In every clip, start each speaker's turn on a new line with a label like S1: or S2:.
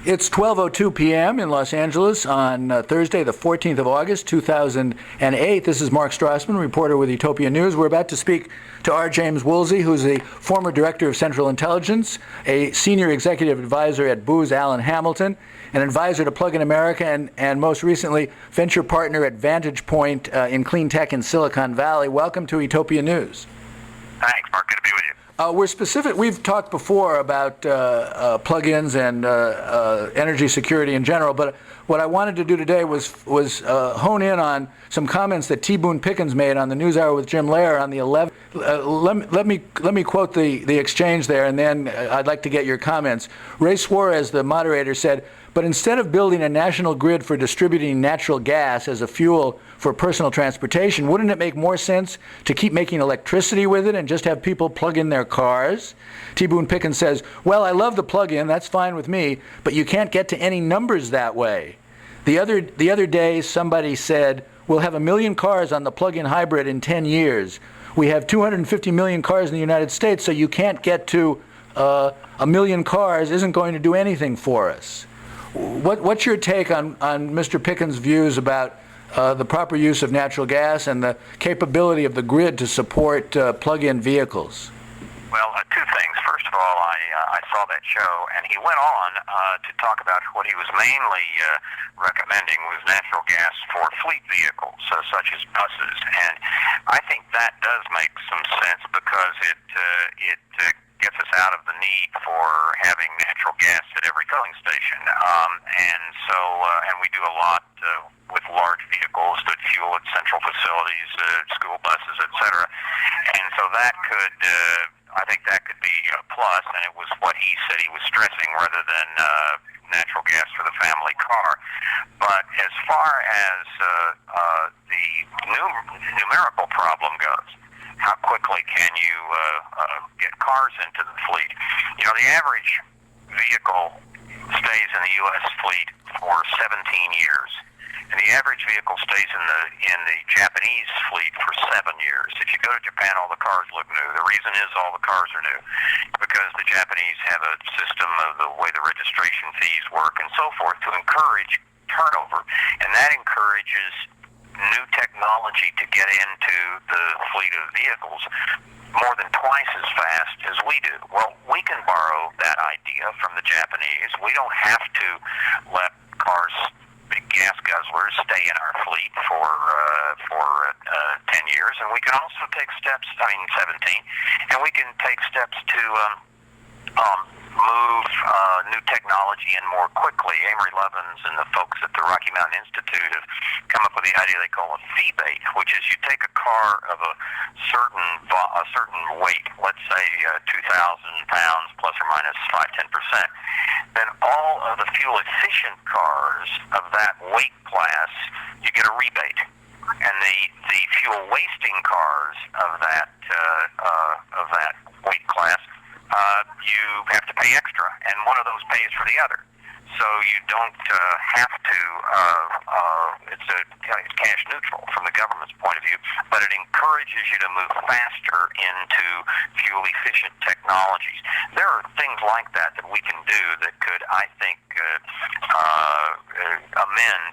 S1: It's 12:02 p.m. in Los Angeles on Thursday, the 14th of August, 2008. This is Mark Strassman, reporter with Utopia News. We're about to speak to R. James Woolsey, who's the former director of Central Intelligence, a senior executive advisor at Booz Allen Hamilton, an advisor to Plug in America, and most recently, venture partner at VantagePoint in clean tech in Silicon Valley. Welcome to Utopia News.
S2: Thanks, Mark. Good to be with you.
S1: We're specific. We've talked before about plug-ins and energy security in general, but what I wanted to do today was hone in on some comments that Boone Pickens made on the NewsHour with Jim Lehrer on the 11th. Let me quote the exchange there, and then I'd like to get your comments. Ray Suarez, the moderator, said, "But instead of building a national grid for distributing natural gas as a fuel for personal transportation, wouldn't it make more sense to keep making electricity with it and just have people plug in their cars?" Boone Pickens says, "Well, I love the plug-in, that's fine with me, but you can't get to any numbers that way. The other day, somebody said, we'll have 1 million cars on the plug-in hybrid in 10 years. We have 250 million cars in the United States, so you can't get to 1 million cars isn't going to do anything for us." What's your take on Mr. Pickens' views about the proper use of natural gas and the capability of the grid to support plug-in vehicles?
S2: Well, two things. First of all, I saw that show, and he went on to talk about what he was mainly recommending was natural gas for fleet vehicles, such as buses. And I think that does make some sense because it gets us out of the need for having natural gas at every filling station. And we do a lot with large vehicles that fuel at central facilities, school buses, etc. And so that could, I think that could be a plus, and it was what he said he was stressing rather than natural gas for the family car. But as far as the numerical problem goes, how quickly can you get cars into the fleet? You know, the average vehicle stays in the U.S. fleet for 17 years. And the average vehicle stays in the Japanese fleet for 7 years. If you go to Japan, all the cars look new. The reason is all the cars are new because the Japanese have a system of the way the registration fees work and so forth to encourage turnover. And that encourages new technology to get into the fleet of vehicles more than twice as fast as we do. Well, we can borrow that idea from the Japanese. We don't have to let cars, big gas guzzlers, stay in our fleet for 10 years, and we can also take steps, 17, and we can take steps to move new technology in more quickly. Amory Lovins and the folks at the Rocky Mountain Institute have come up with the idea they call a fee-bait, which is you take a car of a certain weight, let's say 2,000 pounds plus or minus 5-10%, then all of the fuel-efficient cars of that weight class, you get a rebate. And the fuel-wasting cars of that weight class, you have to pay extra, and one of those pays for the other. So you don't have to, it's cash neutral from the government's point of view, but it encourages you to move faster into fuel-efficient technologies. There are things like that we can do that could, I think, amend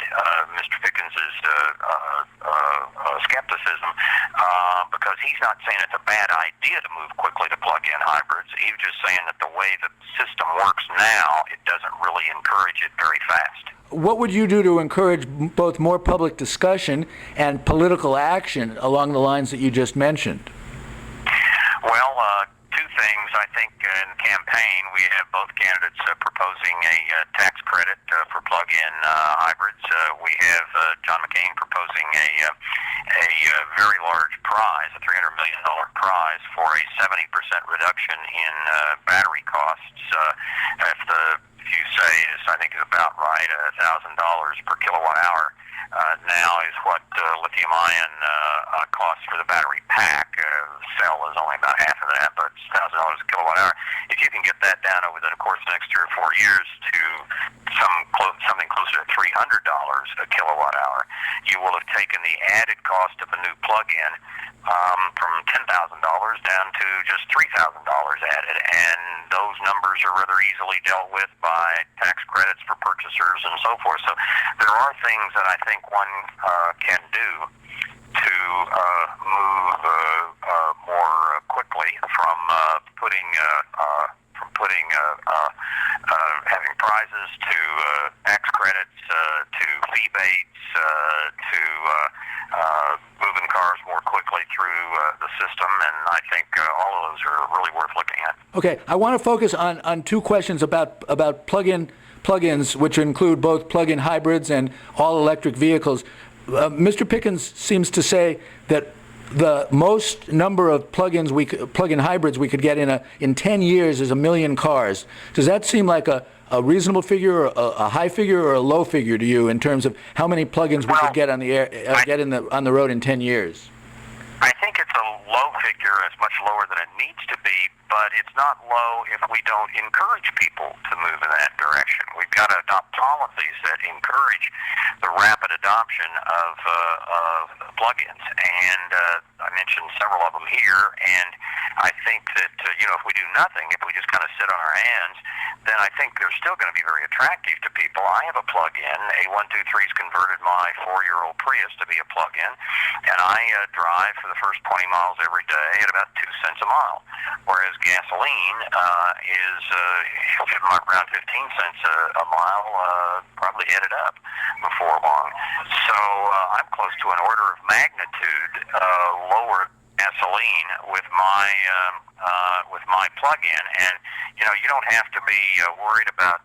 S2: Mr. Pickens's skepticism, because he's not saying it's a bad idea to move quickly to plug-in hybrids. He's just saying that the way the system works now, it doesn't really encourage it very fast.
S1: What would you do to encourage both more public discussion and political action along the lines that you just mentioned?
S2: Well, two things. I think in the campaign we have both candidates proposing a tax credit for plug-in hybrids. We have John McCain proposing a very large prize, a $300 million prize for a 70% reduction in battery costs. If you say, I think is about right, $1,000 per kilowatt hour now is what lithium-ion costs for the battery pack. The cell is only about half of that, but it's $1,000 a kilowatt hour. If you can get that down over the course of the next 3 or 4 years to something closer to $300 a kilowatt hour, you will have taken the added cost of a new plug-in from $10,000 down to just $3,000 added, and those numbers are rather easily dealt with by tax credits so forth. So there are things that I think one can do to move more quickly from having prizes to tax credits to fee baits to moving cars more quickly through the system, and I think all of those are really worth looking at.
S1: Okay, I want to focus on two questions about plug-ins, which include both plug-in hybrids and all-electric vehicles. Mr. Pickens seems to say that the most number of plug-in hybrids we could get in 10 years is 1 million cars. Does that seem like a reasonable figure, or a high figure, or a low figure to you in terms of how many plug-ins we could get on the air, on the road in 10 years?
S2: I think it's a low figure. It's much lower than it needs to be, but it's not low if we don't encourage people to move in that direction. We've got to adopt policies that encourage the rapid adoption of plug-ins, and I mentioned several of them here, and I think that, if we do nothing, if we just kind of sit on our hands, then I think they're still going to be very attractive to people. I have a plug-in. A123's converted my 4-year-old Prius to be a plug-in, and I drive for the first 20 miles every day at about 2 cents a mile, whereas gasoline is around 15 cents a mile, probably headed up before long. So I'm close to an order of magnitude lower gasoline with my plug-in, and you don't have to be worried about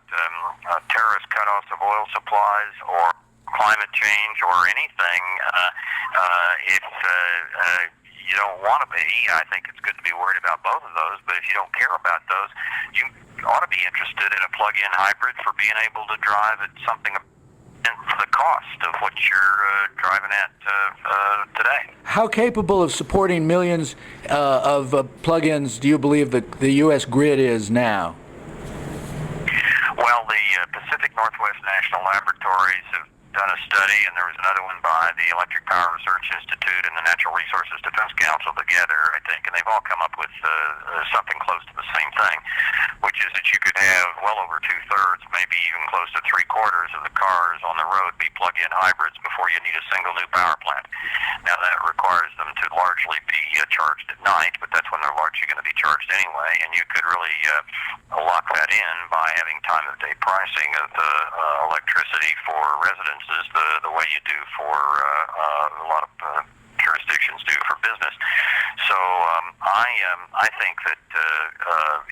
S2: terrorist cutoffs of oil supplies or climate change or anything if you don't want to be. I think it's good to be worried about both of those, but if you don't care about those, you ought to be interested in a plug-in hybrid for being able to drive at something for the cost of what you're driving at today.
S1: How capable of supporting millions of plug-ins do you believe that the U.S. grid is now?
S2: Well, the Pacific Northwest National Laboratories have done a study, and there was another one by the Electric Power Research Institute and the Natural Resources Defense Council together, I think, and they've all come up with something close to the same thing, which is that you could have well over 2/3, maybe even close to 3/4 of the cars on the road be plug-in hybrids before you need a single new power plant. Now, that requires them to largely be charged at night, but that's when they're largely going to be charged anyway, and you could really lock that in by having time-of-day pricing of the electricity for residents the way you do for a lot of jurisdictions do for business. So I think that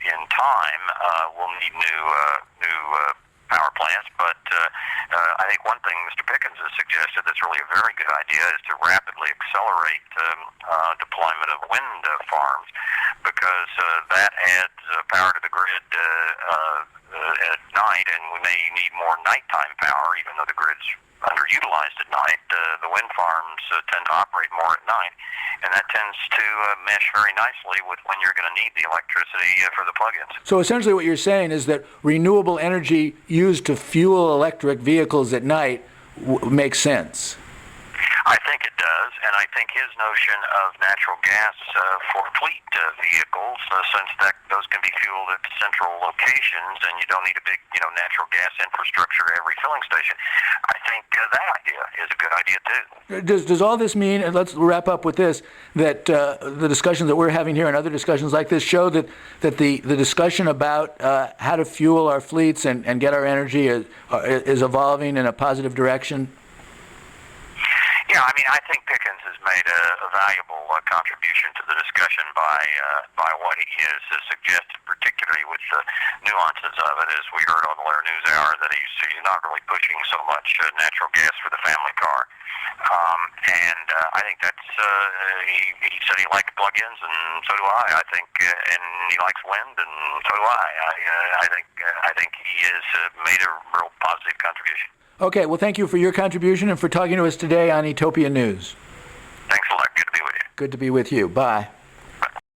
S2: in time we'll need new power plants, but I think one thing Mr. Pickens has suggested that's really a very good idea is to rapidly accelerate deployment of wind farms, because that adds power to the grid at night, and we may need more nighttime power, even though the grid's underutilized at night. The wind farms tend to operate more at night, and that tends to mesh very nicely with when you're going to need the electricity for the plug-ins.
S1: So essentially what you're saying is that renewable energy used to fuel electric vehicles at night makes sense.
S2: I think it does, and I think his notion of natural gas for fleet vehicles, since those can be fueled at central locations and you don't need a big, natural gas infrastructure at every filling station, I think that idea is a good idea too.
S1: Does all this mean, and let's wrap up with this, that the discussions that we're having here and other discussions like this show that the discussion about how to fuel our fleets and get our energy is evolving in a positive direction?
S2: Yeah, I think Pickens has made a valuable contribution to the discussion by what he has suggested, particularly with the nuances of it, as we heard on the NewsHour, that he's not really pushing so much natural gas for the family car. And I think that's, he said he liked plug-ins, and so do I. I think, and he likes wind, and so do I. I think he has made a real positive contribution.
S1: Okay, well, thank you for your contribution and for talking to us today on Utopia News.
S2: Thanks a lot. Good to be with you.
S1: Good to be with you. Bye.